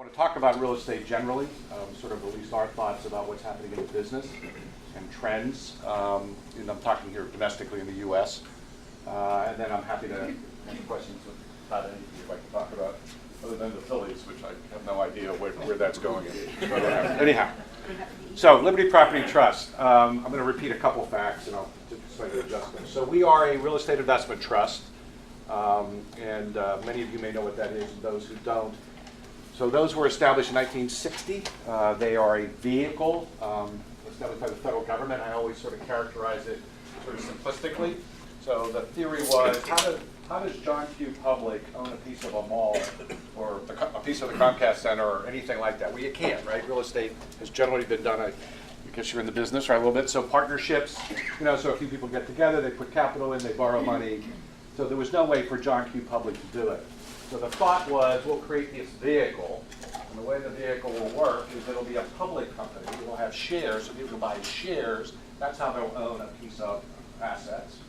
want to talk about real estate generally, sort of release our thoughts about what's happening in the business and trends. And I'm talking here domestically in the U.S. And then I'm happy to answer questions about anything you'd like to talk about, other than the Phillies, which I have no idea where that's going. Anyhow, so Liberty Property Trust. I'm going to repeat a couple facts and I'll slightly adjust them. So we are a real estate investment trust. And many of you may know what that is, and those who don't. So those were established in 1960. They are a vehicle established by the federal government. I always sort of characterize it sort of simplistically. So the theory was, how does John Q. Public own a piece of a mall or a piece of the Comcast Center or anything like that? Well, you can't, right? Real estate has generally been done, I guess you're in the business, right, a little bit. So partnerships, so a few people get together, they put capital in, they borrow money. So there was no way for John Q. Public to do it. So the thought was, we'll create this vehicle, and the way the vehicle will work is it'll be a public company. It will have shares, so people will buy shares. That's how they'll own a piece of assets.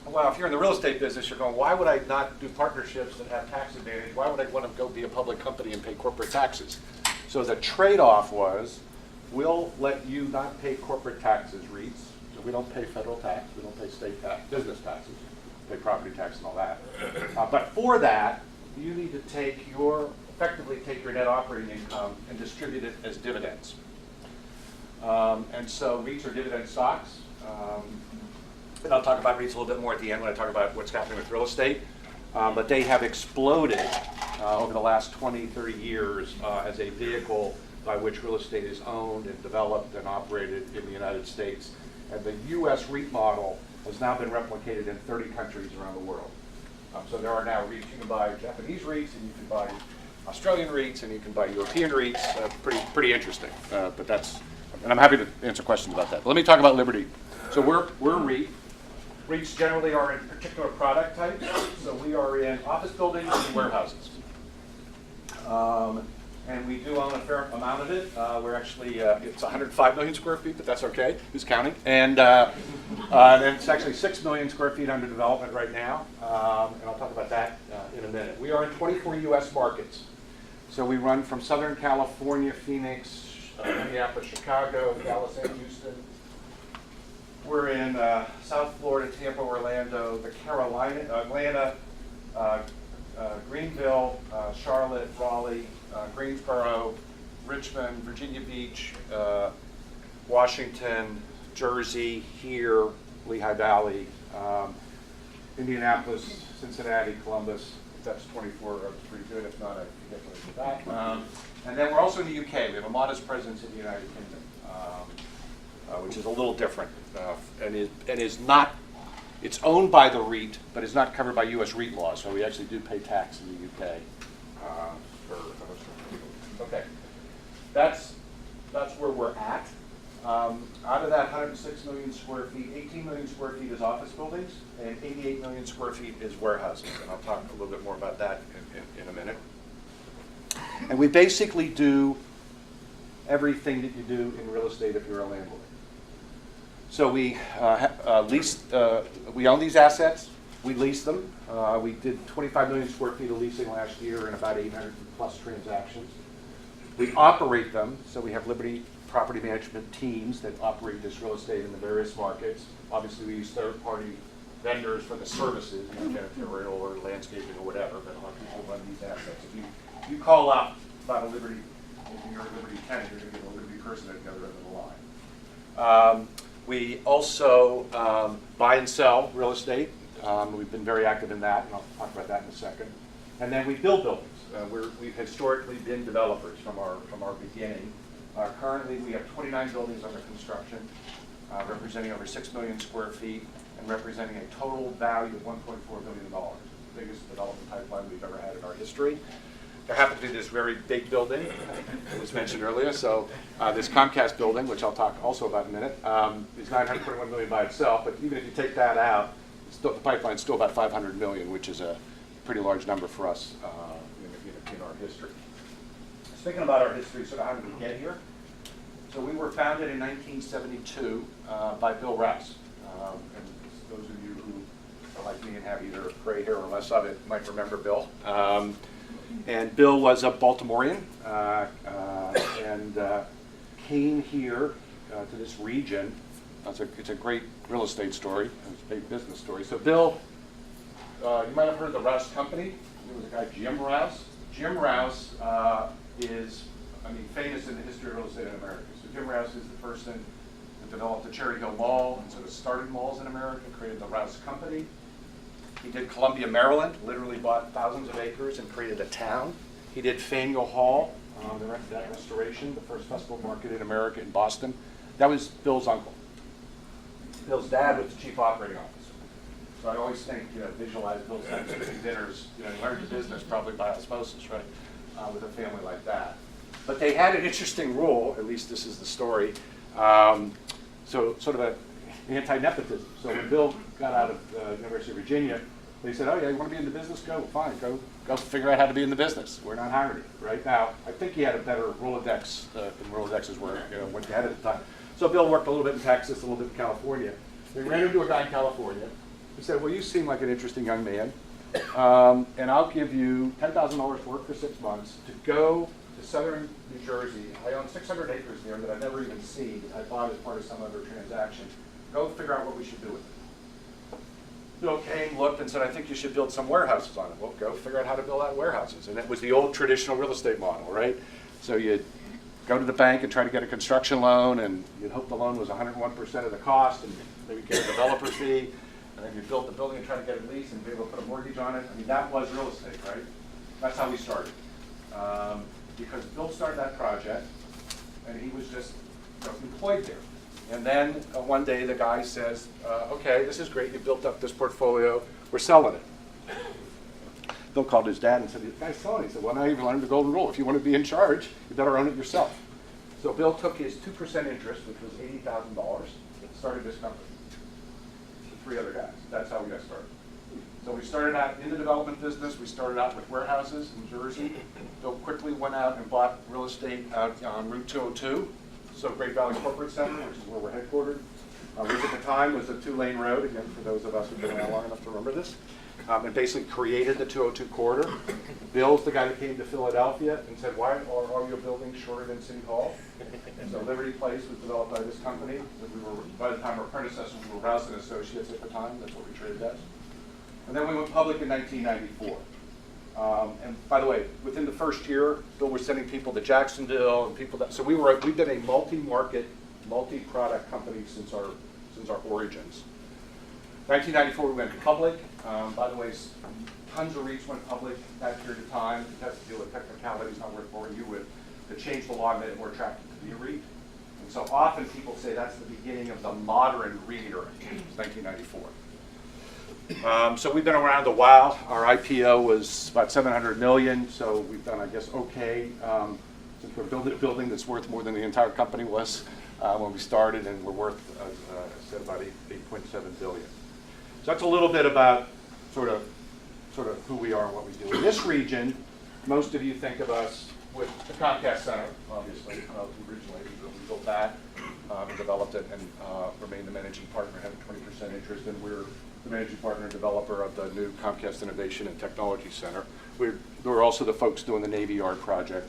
Well, if you're in the real estate business, you're going, why would I not do partnerships that have tax advantage? Why would I want to go be a public company and pay corporate taxes? So the trade-off was, we'll let you not pay corporate taxes, REITs. So we don't pay federal tax, we don't pay state tax, business taxes. Pay property tax and all that. But for that, you need to effectively take your net operating income and distribute it as dividends. And so REITs are dividend stocks. And I'll talk about REITs a little bit more at the end when I talk about what's happening with real estate. But they have exploded over the last 20, 30 years as a vehicle by which real estate is owned and developed and operated in the United States. And the U.S. REIT model has now been replicated in 30 countries around the world. So there are now REITs. You can buy Japanese REITs, and you can buy Australian REITs, and you can buy European REITs. Pretty interesting. And I'm happy to answer questions about that. But let me talk about Liberty. So we're a REIT. REITs generally are in particular product types. So we are in office buildings and warehouses. And we do own a fair amount of it. We're actually, it's 105 million square feet, but that's okay. Who's counting? And it's actually 6 million square feet under development right now. And I'll talk about that in a minute. We are in 24 U.S. markets. So we run from Southern California, Phoenix, Minneapolis, Chicago, Dallas, and Houston. We're in South Florida, Tampa, Orlando, the Carolina, Atlanta, Greenville, Charlotte, Raleigh, Greensboro, Richmond, Virginia Beach, Washington, Jersey, here, Lehigh Valley, Indianapolis, Cincinnati, Columbus. If that's 24, that's pretty good. If not, I can definitely do that. And then we're also in the UK. We have a modest presence in the United Kingdom, which is a little different, and is not. It's owned by the REIT, but is not covered by U.S. REIT law. So we actually do pay tax in the UK. Okay, that's where we're at. Out of that 106 million square feet, 18 million square feet is office buildings, and 88 million square feet is warehouses. And I'll talk a little bit more about that in a minute. And we basically do everything that you do in real estate if you're a landlord. So we we own these assets, we lease them. We did 25 million square feet of leasing last year and about 800 plus transactions. We operate them, so we have Liberty property management teams that operate this real estate in the various markets. Obviously, we use third-party vendors for the services, janitorial or landscaping or whatever, but a lot of people run these assets. If you call up about a Liberty, if you're a Liberty tenant, you're going to get a Liberty person at the other end of the line. We also buy and sell real estate. We've been very active in that, and I'll talk about that in a second. And then we build buildings. We've historically been developers from our beginning. Currently, we have 29 buildings under construction, representing over 6 million square feet, and representing a total value of $1.4 billion, the biggest development pipeline we've ever had in our history. There happens to be this very big building that was mentioned earlier. So this Comcast building, which I'll talk also about in a minute, is $921 million by itself. But even if you take that out, the pipeline's still about $500 million, which is a pretty large number for us in our history. Speaking about our history, sort of how did we get here? So we were founded in 1972 by Bill Rouse. And those of you who are like me and have either gray hair or less of it might remember Bill. And Bill was a Baltimorean and came here to this region. It's a great real estate story. It's a big business story. So Bill, you might have heard of the Rouse Company. There was a guy, Jim Rouse. Jim Rouse is, famous in the history of real estate in America. So Jim Rouse is the person that developed the Cherry Hill Mall and sort of started malls in America, created the Rouse Company. He did Columbia, Maryland, literally bought thousands of acres and created a town. He did Faneuil Hall, that restoration, the first festival market in America in Boston. That was Bill's uncle. Bill's dad was the chief operating officer. So I always think, visualize Bill's Thanksgiving dinners, you learned the business probably by osmosis, right, with a family like that. But they had an interesting rule, at least this is the story, so sort of an anti-nepotism. So when Bill got out of University of Virginia, they said, oh yeah, you want to be in the business? Go, fine, go figure out how to be in the business. We're not hiring you, right? Now, I think he had a better Rolodex than Rolodexes were, when he had at the time. So Bill worked a little bit in Texas, a little bit in California. They ran into a guy in California who said, well, you seem like an interesting young man, and I'll give you $10,000 work for 6 months to go to southern New Jersey. I own 600 acres there that I've never even seen. I bought as part of some other transaction. Go figure out what we should do with it. Bill came, looked, and said, I think you should build some warehouses on it. Well, go figure out how to build out warehouses. And it was the old traditional real estate model, right? So you'd go to the bank and try to get a construction loan, and you'd hope the loan was 101% of the cost, and maybe get a developer fee, and then you'd build the building and try to get it leased and be able to put a mortgage on it. That was real estate, right? That's how we started. Because Bill started that project, and he was just employed there. And then one day the guy says, okay, this is great, you built up this portfolio, we're selling it. Bill called his dad and said, this guy's selling it. He said, well, now you've learned the golden rule. If you want to be in charge, you better own it yourself. So Bill took his 2% interest, which was $80,000, and started this company with 3 other guys. That's how we got started. So we started out in the development business. We started out with warehouses in Jersey. Bill quickly went out and bought real estate out on Route 202. So Great Valley Corporate Center, which is where we're headquartered, which at the time was a 2-lane road, again, for those of us who've been around long enough to remember this, and basically created the 202 corridor. Bill's the guy that came to Philadelphia and said, why are all your buildings shorter than City Hall? So Liberty Place was developed by this company. By the time our predecessors were Rouse and Associates at the time, that's what we traded as. And then we went public in 1994. And by the way, within the first year, Bill was sending people to Jacksonville and people that. So we've been a multi-market, multi-product company since our origins. 1994, we went public. By the way, tons of REITs went public that period of time. It has to deal with technicalities, not worth boring you with. To change the law and made it more attractive to be a REIT. And so often people say that's the beginning of the modern REIT era. It's 1994. So we've been around a while. Our IPO was about $700 million, so we've done, I guess, okay. Since we're building a building that's worth more than the entire company was when we started, and we're worth, as I said, about $8.7 billion. So that's a little bit about sort of who we are and what we do. In this region, most of you think of us with the Comcast Center, obviously. Originally, we built that, we developed it, and remained the managing partner, had a 20% interest, and we're the managing partner and developer of the new Comcast Innovation and Technology Center. We're also the folks doing the Navy Yard project,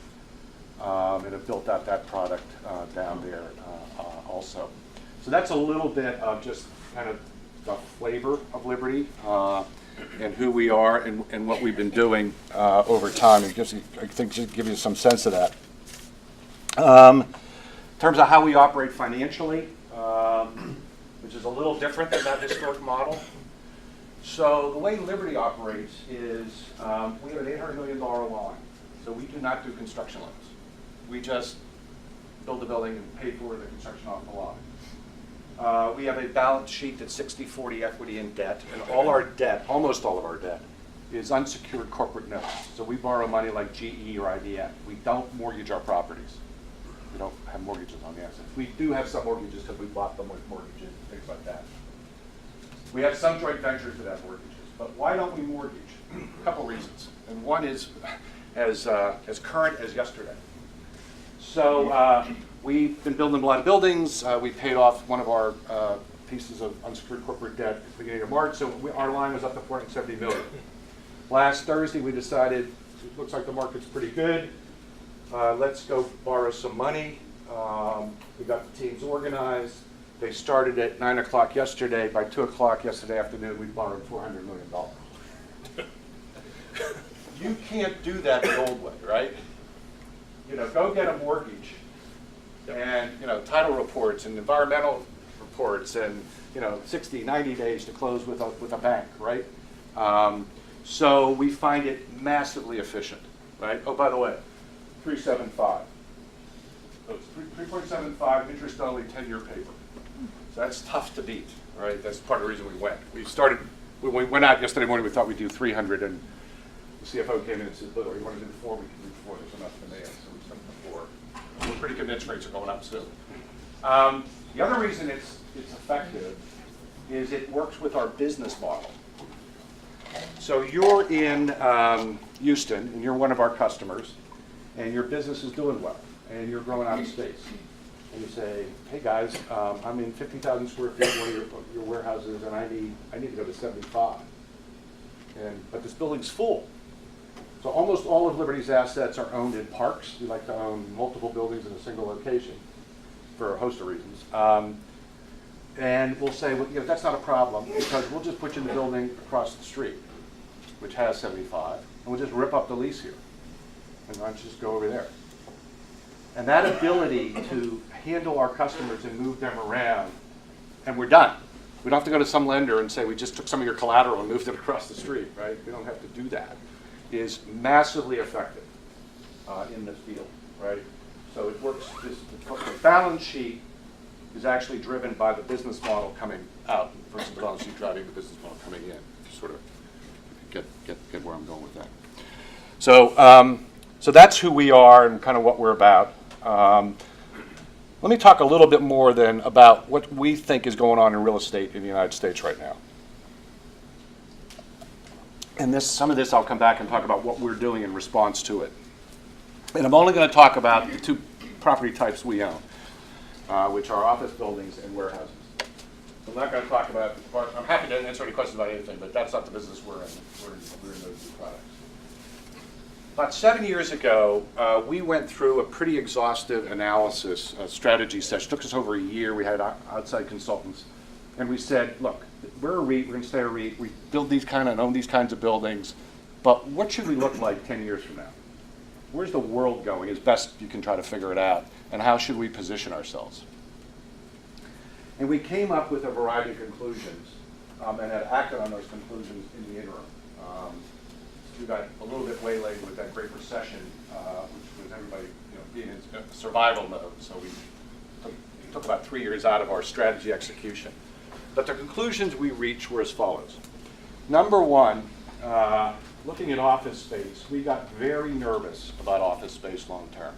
and have built out that product down there also. So that's a little bit of just kind of the flavor of Liberty and who we are and what we've been doing over time. It gives you, I think, just give you some sense of that. In terms of how we operate financially, which is a little different than that historic model. So the way Liberty operates is we have an $800 million line. So we do not do construction loans. We just build the building and pay for the construction off the line. We have a balance sheet that's 60-40 equity and debt, and all our debt, almost all of our debt, is unsecured corporate notes. So we borrow money like GE or IBM. We don't mortgage our properties. We don't have mortgages on the assets. We do have some mortgages because we bought them with mortgages, things like that. We have some joint ventures that have mortgages, but why don't we mortgage? A couple reasons, and one is as current as yesterday. So we've been building a lot of buildings. We paid off one of our pieces of unsecured corporate debt at the beginning of March, so our line was up to $470 million. Last Thursday, we decided it looks like the market's pretty good. Let's go borrow some money. We got the teams organized. They started at 9 o'clock yesterday. By 2 o'clock yesterday afternoon, we borrowed $400 million. You can't do that the old way, right? You know, go get a mortgage and, you know, title reports and environmental reports and, you know, 60, 90 days to close with a bank, right? So we find it massively efficient, right? Oh, by the way, 375. So it's 3.75 interest only 10-year paper. So that's tough to beat, right? That's part of the reason we went. When we went out yesterday morning, we thought we'd do 300, and the CFO came in and said, look, you want to do 4, we can do 4. There's enough demand, so we stuck to 4. We're pretty convinced rates are going up soon. The other reason it's effective is it works with our business model. So you're in Houston, and you're one of our customers, and your business is doing well, and you're growing out of space. And you say, hey guys, I'm in 50,000 square feet, one of your warehouses, and I need to go to 75. But this building's full. So almost all of Liberty's assets are owned in parks. We like to own multiple buildings in a single location for a host of reasons. And we'll say, well, you know, that's not a problem because we'll just put you in the building across the street, which has 75, and we'll just rip up the lease here. And why don't you just go over there? And that ability to handle our customers and move them around, and we're done. We don't have to go to some lender and say, we just took some of your collateral and moved it across the street, right? We don't have to do that. Is massively effective in this field, right? So it works, the balance sheet is actually driven by the business model coming out versus the balance sheet driving the business model coming in. To sort of get where I'm going with that. So, so that's who we are and kind of what we're about. Let me talk a little bit more then about what we think is going on in real estate in the United States right now. And some of this I'll come back and talk about what we're doing in response to it. And I'm only going to talk about the 2 property types we own, which are office buildings and warehouses. I'm not going to talk about, I'm happy to answer any questions about anything, but that's not the business we're in. We're in those 2 products. About 7 years ago, we went through a pretty exhaustive analysis, strategy session. It took us over a year. We had outside consultants. And we said, look, we're a REIT, we're going to stay a REIT. We build these kind and own these kinds of buildings. But what should we look like 10 years from now? Where's the world going, as best you can try to figure it out? And how should we position ourselves? And we came up with a variety of conclusions and had acted on those conclusions in the interim. We got a little bit waylaid with that Great Recession, which was everybody being in survival mode. So we took about 3 years out of our strategy execution. But the conclusions we reached were as follows. Number one, looking at office space, we got very nervous about office space long term.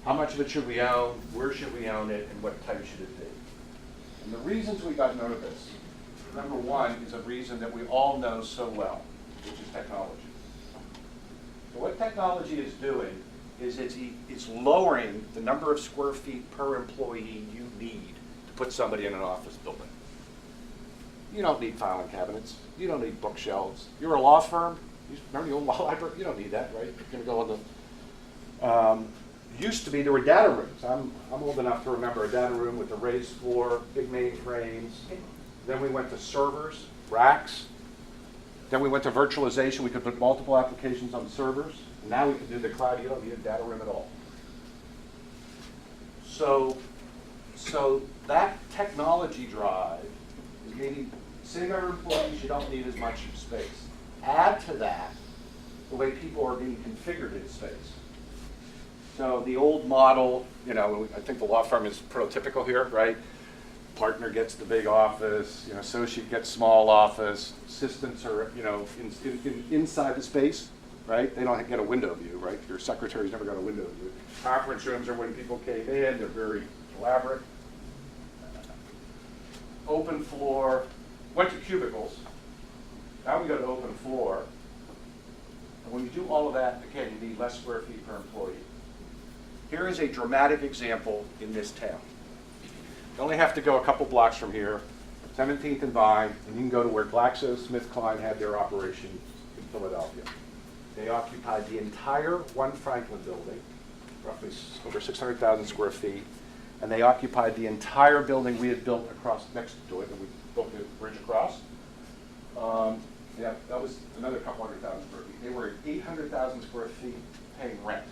How much of it should we own? Where should we own it? And what type should it be? And the reasons we got nervous, number one, is a reason that we all know so well, which is technology. So what technology is doing is it's lowering the number of square feet per employee you need to put somebody in an office building. You don't need filing cabinets. You don't need bookshelves. You're a law firm. Remember the old law library? You don't need that, right? You're going to go on the... Used to be there were data rooms. I'm old enough to remember a data room with a raised floor, big mainframes. Then we went to servers, racks. Then we went to virtualization. We could put multiple applications on servers. Now we can do the cloud. You don't need a data room at all. So that technology drive is meaning sitting our employees, you don't need as much space. Add to that the way people are being configured in space. So the old model, I think the law firm is prototypical here, right? Partner gets the big office, associate gets small office, assistants are, inside the space, right? They don't get a window view, right? Your secretary's never got a window view. Conference rooms are when people came in, they're very elaborate. Open floor, went to cubicles. Now we go to open floor. And when you do all of that, again, you need less square feet per employee. Here is a dramatic example in this town. You only have to go a couple blocks from here, 17th and Vine, and you can go to where GlaxoSmithKline had their operation in Philadelphia. They occupied the entire One Franklin building, roughly over 600,000 square feet, and they occupied the entire building we had built across next to it, and we built the bridge across. Yeah, that was another couple 100,000 square feet. They were at 800,000 square feet paying rent.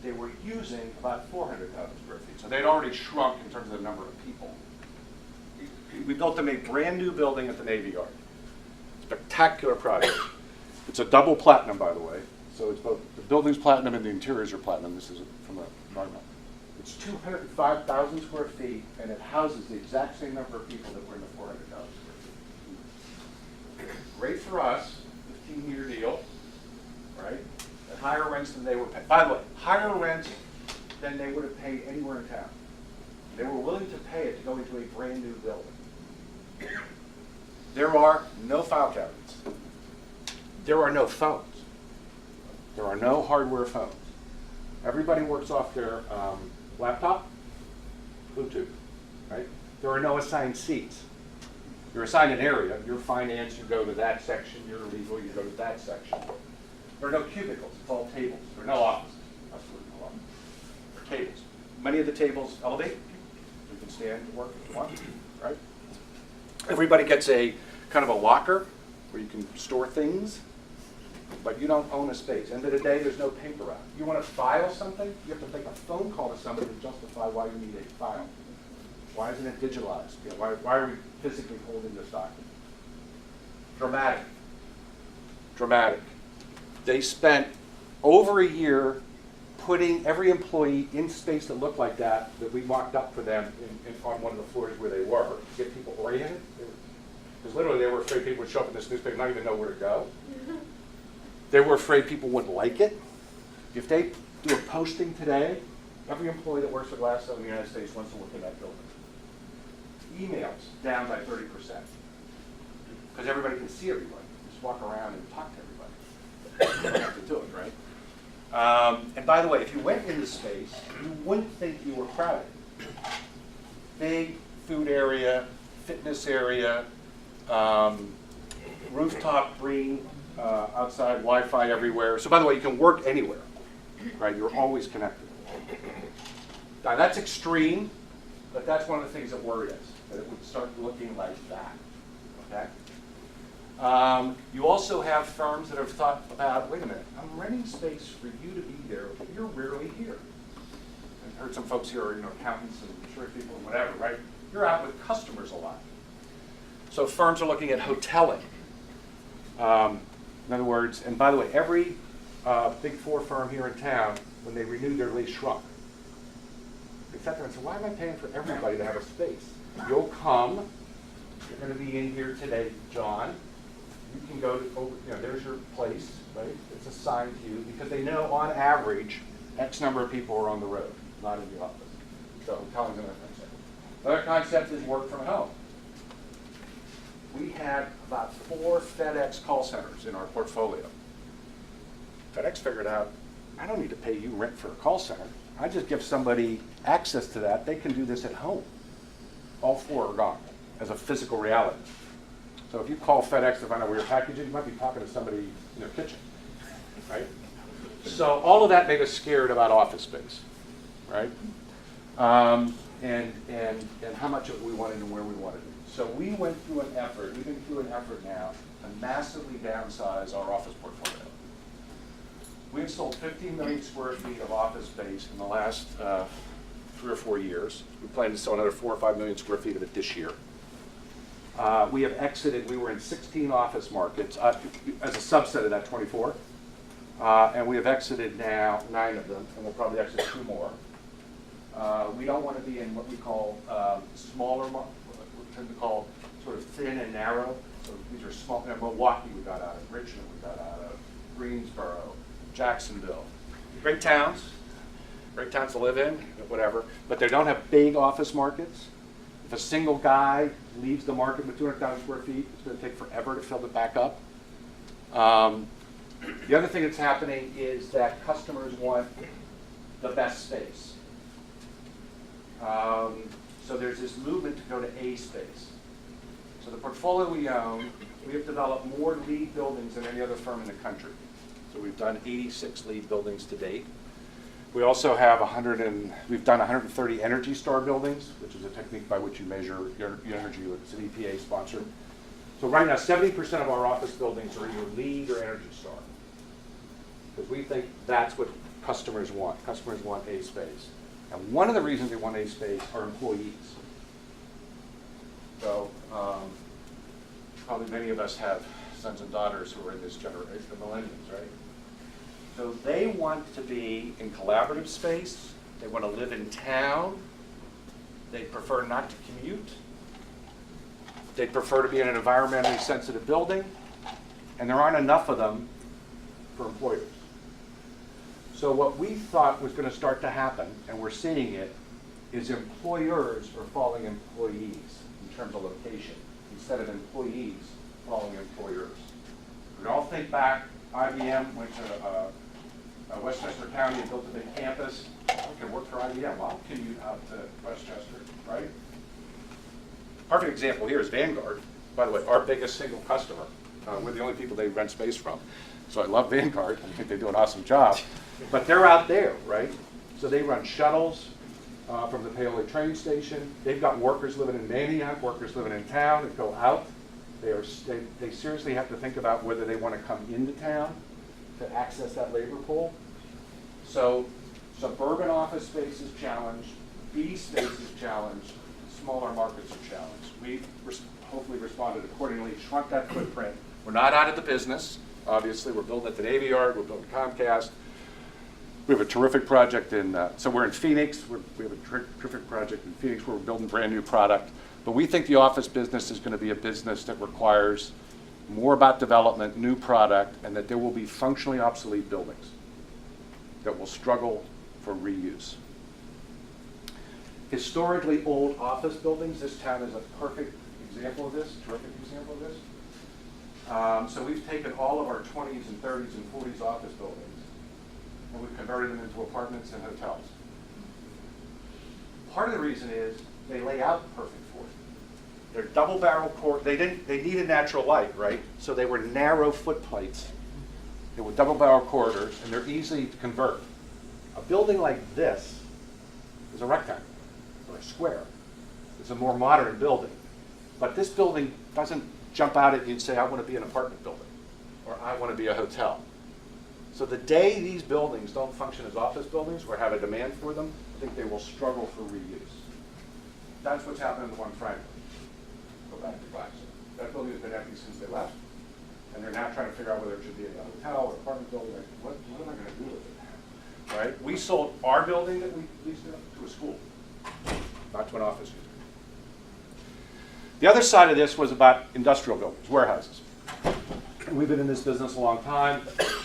They were using about 400,000 square feet. So they'd already shrunk in terms of the number of people. We built them a brand new building at the Navy Yard. Spectacular project. It's a double platinum, by the way. So it's both the building's platinum and the interiors are platinum. This is from a normal. It's 205,000 square feet, and it houses the exact same number of people that were in the 400,000 square feet. Great for us, 15-year deal, right? At higher rents than they were paying. By the way, higher rents than they would have paid anywhere in town. They were willing to pay it to go into a brand new building. There are no file cabinets. There are no phones. There are no hardware phones. Everybody works off their laptop, Bluetooth, right? There are no assigned seats. You're assigned an area. You're finance, you go to that section. You're legal, you go to that section. There are no cubicles. It's all tables. There are no offices. Absolutely no offices. There are tables. Many of the tables elevate. You can stand and work if you want, right? Everybody gets a kind of a locker where you can store things, but you don't own a space. End of the day, there's no paper out. You want to file something, you have to make a phone call to somebody to justify why you need a file. Why isn't it digitalized? You know, why are we physically holding this document? Dramatic. Dramatic. They spent over a year putting every employee in space that looked like that we mocked up for them on one of the floors where they were to get people oriented. Because literally they were afraid people would show up in this newspaper and not even know where to go. They were afraid people wouldn't like it. If they do a posting today, every employee that works for Glassstone in the United States wants to work in that building. Emails down by 30%. Because everybody can see everybody. Just walk around and talk to everybody. You don't have to do it, right? And by the way, if you went into space, you wouldn't think you were crowded. Big food area, fitness area, rooftop green, outside Wi-Fi everywhere. So by the way, you can work anywhere, right? You're always connected. Now that's extreme, but that's one of the things that worried us, that it would start looking like that, okay? You also have firms that have thought about, wait a minute, I'm renting space for you to be there, but you're rarely here. I've heard some folks here are, accountants and insurance people and whatever, right? You're out with customers a lot. So firms are looking at hoteling. In other words, and by the way, every Big Four firm here in town, when they renewed their lease, shrunk. They sat there and said, why am I paying for everybody to have a space? You'll come, you're going to be in here today, John. You can go to, there's your place, right? It's assigned to you because they know on average, X number of people are on the road, not in the office. So hoteling's another concept. Another concept is work from home. We had about 4 FedEx call centers in our portfolio. FedEx figured out, I don't need to pay you rent for a call center. I just give somebody access to that. They can do this at home. All 4 are gone as a physical reality. So if you call FedEx to find out where your package is, you might be talking to somebody in their kitchen, right? So all of that made us scared about office space, right? And how much of it we wanted and where we wanted it. So we went through an effort, we've been through an effort now to massively downsize our office portfolio. We've sold 15 million square feet of office space in the last 3 or 4 years. We plan to sell another 4 or 5 million square feet of it this year. We have exited, we were in 16 office markets, as a subset of that 24. And we have exited now 9 of them, and we'll probably exit 2 more. We don't want to be in what we call smaller markets. We tend to call sort of thin and narrow. So these are small. Milwaukee we got out of, Richmond we got out of, Greensboro, Jacksonville. Great towns to live in, whatever. But they don't have big office markets. If a single guy leaves the market with 200,000 square feet, it's going to take forever to fill it back up. The other thing that's happening is that customers want the best space. So there's this movement to go to A space. So the portfolio we own, we have developed more LEED buildings than any other firm in the country. So we've done 86 LEED buildings to date. We also have we've done 130 Energy Star buildings, which is a technique by which you measure your energy. It's an EPA sponsored. So right now, 70% of our office buildings are either LEED or Energy Star. Because we think that's what customers want. Customers want A space. And one of the reasons they want A space are employees. So probably many of us have sons and daughters who are in this generation, the millennials, right? So they want to be in collaborative space. They want to live in town. They prefer not to commute. They prefer to be in an environmentally sensitive building. And there aren't enough of them for employers. So what we thought was going to start to happen, and we're seeing it, is employers are following employees in terms of location, instead of employees following employers. We all think back, IBM went to Westchester County and built a big campus. I can work for IBM. Well, I'll commute out to Westchester, right? Perfect example here is Vanguard. By the way, our biggest single customer. We're the only people they rent space from. So I love Vanguard. I think they do an awesome job. But they're out there, right? So they run shuttles from the Paoli train station. They've got workers living in Manioc, workers living in town that go out. They seriously have to think about whether they want to come into town to access that labor pool. So suburban office space is challenged, B space is challenged, smaller markets are challenged. We've hopefully responded accordingly, shrunk that footprint. We're not out of the business. Obviously, we're building at the Navy Yard, we're building Comcast. We have a terrific project so we're in Phoenix. We have a terrific project in Phoenix where we're building brand new product. But we think the office business is going to be a business that requires more about development, new product, and that there will be functionally obsolete buildings that will struggle for reuse. Historically old office buildings, this town is a perfect example of this, terrific example of this. So we've taken all of our 20s and 30s and 40s office buildings and we've converted them into apartments and hotels. Part of the reason is they lay out perfect for it. They're double barrel they needed natural light, right? So they were narrow footplates. They were double barrel corridors and they're easy to convert. A building like this is a rectangle or a square. It's a more modern building. But this building doesn't jump out at you and say, I want to be an apartment building or I want to be a hotel. So the day these buildings don't function as office buildings or have a demand for them, I think they will struggle for reuse. That's what's happened in the one Franklin. Go back to Blackstone. That building has been empty since they left, and they're now trying to figure out whether it should be a hotel or apartment building. What am I going to do with it? Right? We sold our building that we leased to a school, not to an office user. The other side of this was about industrial buildings, warehouses. And we've been in this business a long time,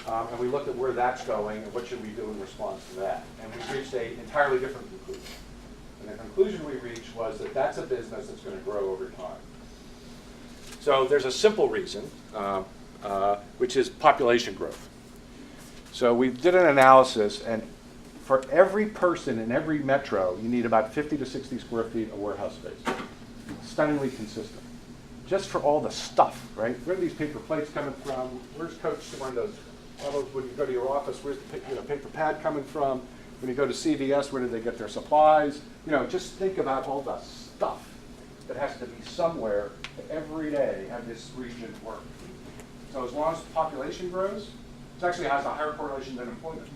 and we looked at where that's going and what should we do in response to that. And we reached an entirely different conclusion. And the conclusion we reached was that that's a business that's going to grow over time. So there's a simple reason, which is population growth. So we did an analysis, and for every person in every metro, you need about 50 to 60 square feet of warehouse space. Stunningly consistent. Just for all the stuff, right? Where are these paper plates coming from? Where's Coach storing those? When you go to your office, where's the paper pad coming from? When you go to CVS, where do they get their supplies? Just think about all the stuff that has to be somewhere to every day have this region work. So as long as the population grows, it actually has a higher correlation than employment.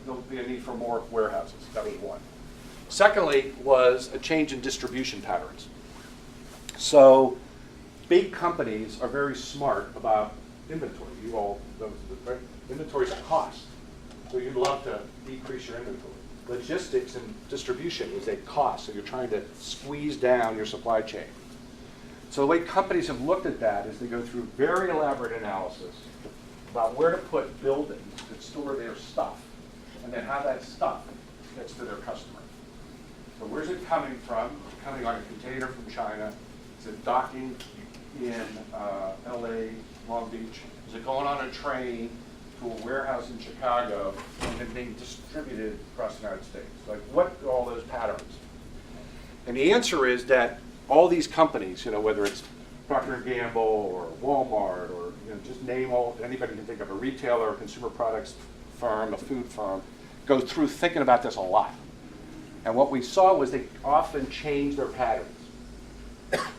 There'll be a need for more warehouses. That was one. Secondly was a change in distribution patterns. So big companies are very smart about inventory. You all know this, right? Inventory is a cost. So you'd love to decrease your inventory. Logistics and distribution is a cost, so you're trying to squeeze down your supply chain. So the way companies have looked at that is they go through very elaborate analysis about where to put buildings that store their stuff, and then how that stuff gets to their customer. So where's it coming from? It's coming on a container from China. Is it docking in LA, Long Beach? Is it going on a train to a warehouse in Chicago and then being distributed across the United States? Like, what are all those patterns? And the answer is that all these companies, whether it's Procter & Gamble or Walmart or just name anybody you can think of, a retailer, a consumer products firm, a food firm, go through thinking about this a lot. And what we saw was they often change their patterns.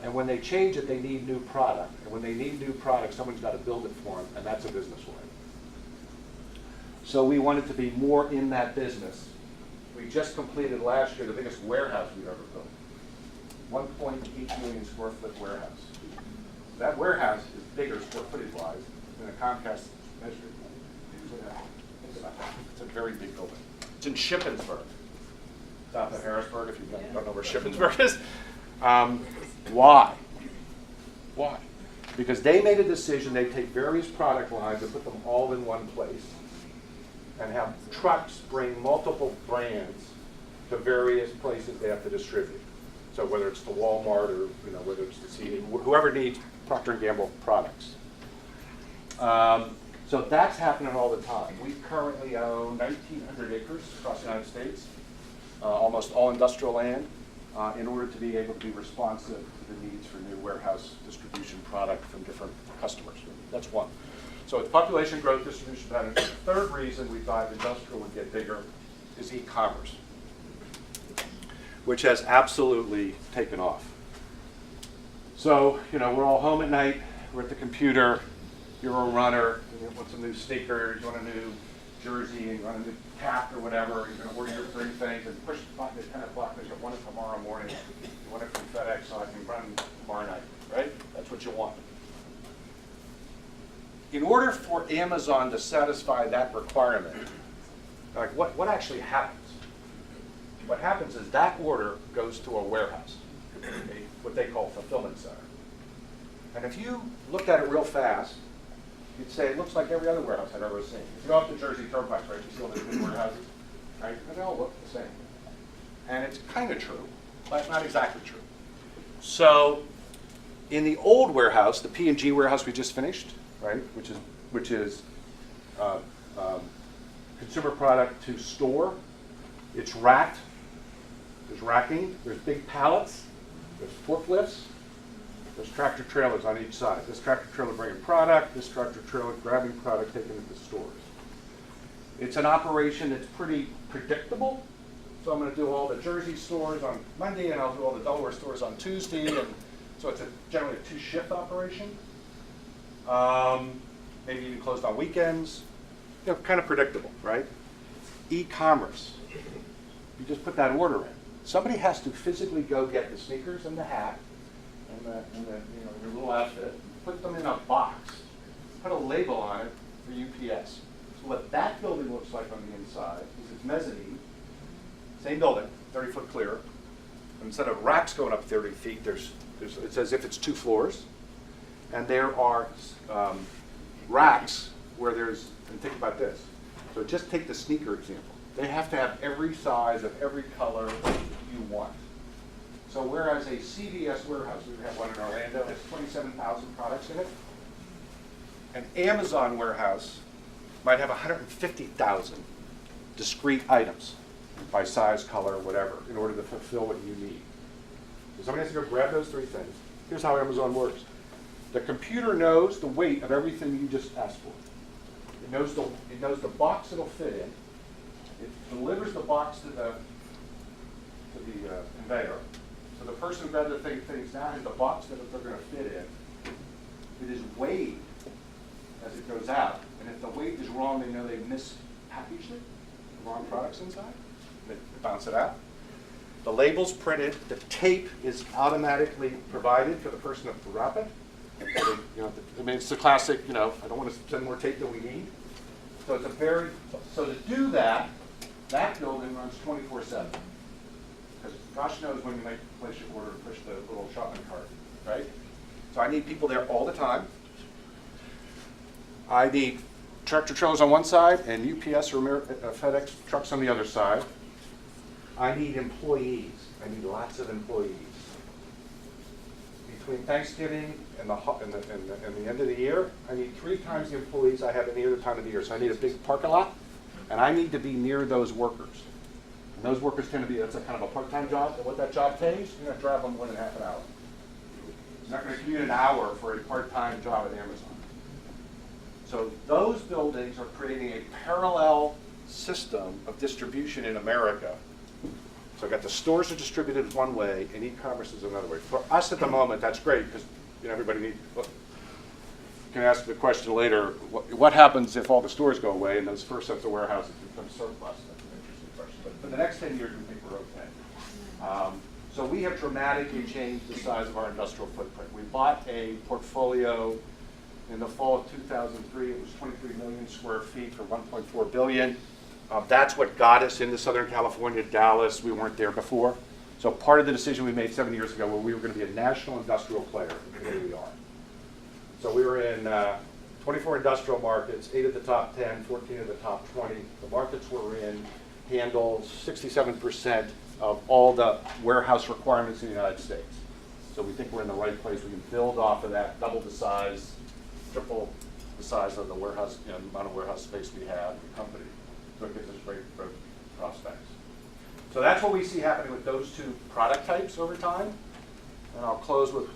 And when they change it, they need new product. And when they need new product, someone's got to build it for them, and that's a business way. So we wanted to be more in that business. We just completed last year the biggest warehouse we've ever built. 1.8 million square foot warehouse. That warehouse is bigger square footage wise than a Comcast measured. It's a very big building. It's in Shippensburg, south of Harrisburg, if you don't know where Shippensburg is. Why? Why? Because they made a decision, they take various product lines and put them all in one place and have trucks bring multiple brands to various places they have to distribute. So whether it's to Walmart or whether it's to CD, whoever needs Procter & Gamble products. So that's happening all the time. We currently own 1,900 acres across the United States, almost all industrial land, in order to be able to be responsive to the needs for new warehouse distribution product from different customers. That's one. So it's population growth, distribution patterns. The third reason we thought industrial would get bigger is e-commerce, which has absolutely taken off. So, we're all home at night, we're at the computer, you're a runner, you want some new sneakers, you want a new jersey, you want a new cap or whatever, you're gonna order your 3 things and push the button at 10 o'clock and you want it tomorrow morning, you want it from FedEx so I can run tomorrow night, right? That's what you want. In order for Amazon to satisfy that requirement, like what actually happens? What happens is that order goes to a warehouse, what they call fulfillment center. And if you looked at it real fast, you'd say it looks like every other warehouse I've ever seen. If you go up the Jersey Turnpike, right, you see all those big warehouses, right? They all look the same. And it's kind of true, but not exactly true. So in the old warehouse, the P&G warehouse we just finished, right, which is consumer product to store, it's racked. There's racking, there's big pallets, there's forklifts, there's tractor trailers on each side. This tractor trailer bringing product, this tractor trailer grabbing product, taking it to stores. It's an operation that's pretty predictable. So I'm going to do all the Jersey stores on Monday, and I'll do all the Delaware stores on Tuesday. And so it's generally a 2-shift operation. Maybe even closed on weekends. Kind of predictable, right? E-commerce. You just put that order in. Somebody has to physically go get the sneakers and the hat and your little outfit, put them in a box, put a label on it for UPS. So what that building looks like on the inside is it's mezzanine, same building, 30-foot clear. Instead of racks going up 30 feet, it's as if it's 2 floors. And there are racks where and think about this. So just take the sneaker example. They have to have every size of every color you want. So whereas a CVS warehouse, we have one in Orlando, has 27,000 products in it, an Amazon warehouse might have 150,000 discrete items by size, color, whatever, in order to fulfill what you need. So somebody has to go grab those 3 things. Here's how Amazon works. The computer knows the weight of everything you just asked for. It knows the box it'll fit in. It delivers the box to the conveyor. So the person who grabbed the things now has the box that they're going to fit in. It is weighed as it goes out. And if the weight is wrong, they know they mispackaged it, the wrong products inside. They bounce it out. The label's printed. The tape is automatically provided for the person to wrap it. It's the classic, I don't want to send more tape than we need. So it's so to do that building runs 24/7. Because gosh knows when you place your order, push the little shopping cart, right? So I need people there all the time. I need tractor trailers on one side and UPS or FedEx trucks on the other side. I need employees. I need lots of employees. Between Thanksgiving and the end of the year, I need 3 times the employees I have any other time of the year. So I need a big parking lot, and I need to be near those workers. And those workers tend to be, that's a kind of a part-time job, and what that job pays, you're going to drive them more than half an hour. He's not going to commute an hour for a part-time job at Amazon. So those buildings are creating a parallel system of distribution in America. So I've got the stores are distributed one way and e-commerce is another way. For us at the moment, that's great because everybody needs, you can ask the question later, what happens if all the stores go away and those first sets of warehouses become surplus? That's an interesting question. But for the next 10 years, we think we're okay. So we have dramatically changed the size of our industrial footprint. We bought a portfolio in the fall of 2003. It was 23 million square feet for $1.4 billion. That's what got us into Southern California, Dallas. We weren't there before. So part of the decision we made 7 years ago where we were going to be a national industrial player, and here we are. So we were in 24 industrial markets, 8 of the top 10, 14 of the top 20. The markets we're in handle 67% of all the warehouse requirements in the United States. So we think we're in the right place. We can build off of that, double the size, triple the size of the warehouse, the amount of warehouse space we have, the company. So it gives us great growth prospects. So that's what we see happening with those two product types over time. And I'll close with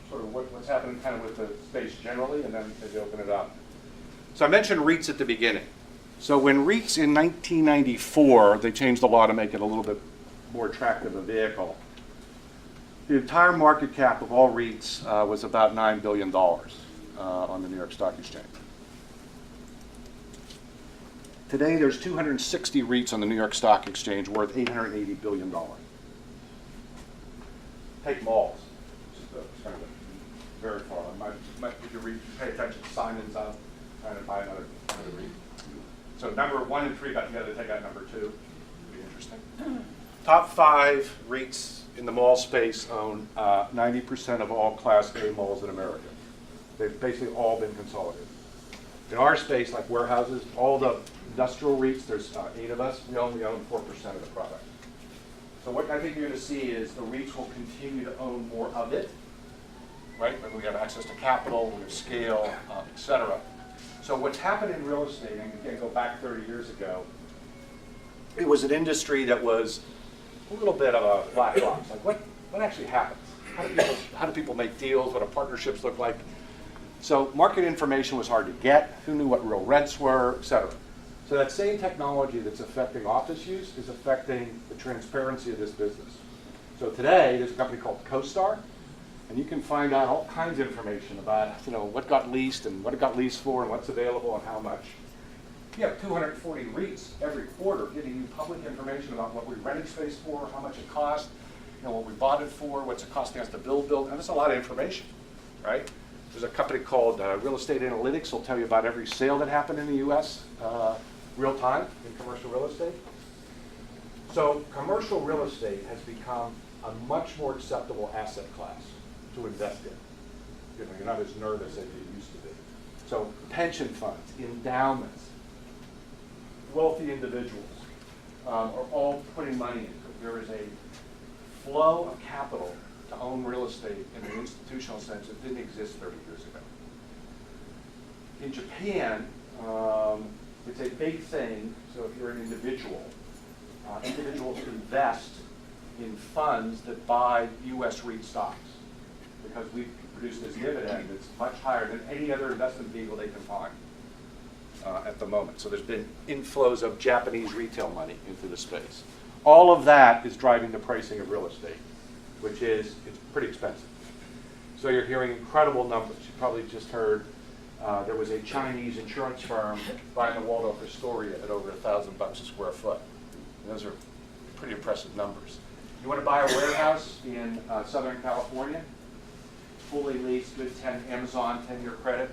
sort of what's happening kind of with the space generally, and then maybe open it up. So I mentioned REITs at the beginning. So when REITs in 1994, they changed the law to make it a little bit more attractive a vehicle. The entire market cap of all REITs was about $9 billion on the New York Stock Exchange. Today, there's 260 REITs on the New York Stock Exchange worth $880 billion. Take malls, which is kind of very far. If you pay attention to Simon's up, trying to buy another REIT. So number 1 and 3 got together to take out number 2. It'd be interesting. Top 5 REITs in the mall space own 90% of all Class A malls in America. They've basically all been consolidated. In our space, like warehouses, all the industrial REITs, there's 8 of us, we only own 4% of the product. So what I think you're going to see is the REITs will continue to own more of it, right? When we have access to capital, we have scale, et cetera. So what's happened in real estate, and again, go back 30 years ago, it was an industry that was a little bit of a black box. Like what actually happens? How do people make deals? What do partnerships look like? So market information was hard to get. Who knew what real rents were, et cetera. So that same technology that's affecting office use is affecting the transparency of this business. So today, there's a company called CoStar, and you can find out all kinds of information about what got leased and what it got leased for and what's available and how much. You have 240 REITs every quarter giving you public information about what we rented space for, how much it cost, what we bought it for, what's it costing us to build, and that's a lot of information, right? There's a company called Real Estate Analytics. Will tell you about every sale that happened in the U.S. Real time in commercial real estate. So commercial real estate has become a much more acceptable asset class to invest in. You're not as nervous as you used to be. So pension funds, endowments, wealthy individuals are all putting money into it. There is a flow of capital to own real estate in an institutional sense that didn't exist 30 years ago. In Japan, it's a big thing. So if you're an individual, individuals invest in funds that buy U.S. REIT stocks because we produce this dividend that's much higher than any other investment vehicle they can find at the moment. So there's been inflows of Japanese retail money into the space. All of that is driving the pricing of real estate, which is, it's pretty expensive. So you're hearing incredible numbers. You probably just heard there was a Chinese insurance firm buying the Waldorf Astoria at over $1,000 a square foot. And those are pretty impressive numbers. You want to buy a warehouse in Southern California, fully leased, good Amazon 10-year credit.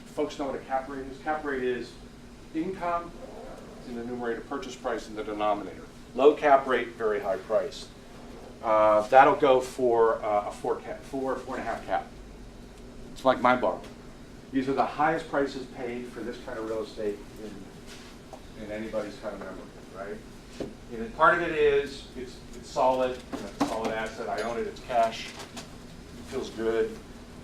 Folks know what a cap rate is. Cap rate is income in the numerator, purchase price in the denominator. Low cap rate, very high price. That'll go for a 4.5 cap. It's like mind-boggling. These are the highest prices paid for this kind of real estate in anybody's kind of memory, right? And part of it is it's solid, it's a solid asset. I own it, it's cash, it feels good.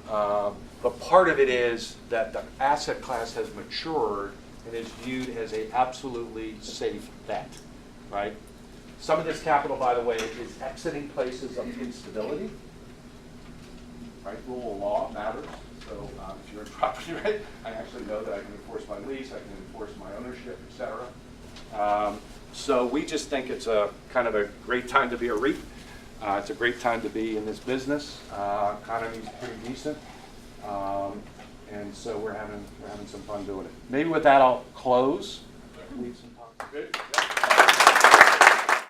But part of it is that the asset class has matured and is viewed as an absolutely safe bet, right? Some of this capital, by the way, is exiting places of instability. right? Rule of law matters. So if you're in property, right, I actually know that I can enforce my lease, I can enforce my ownership, et cetera. So we just think it's a kind of a great time to be a REIT. It's a great time to be in this business. Economy's pretty decent. And so we're having some fun doing it. Maybe with that I'll close. Leave some time. Good.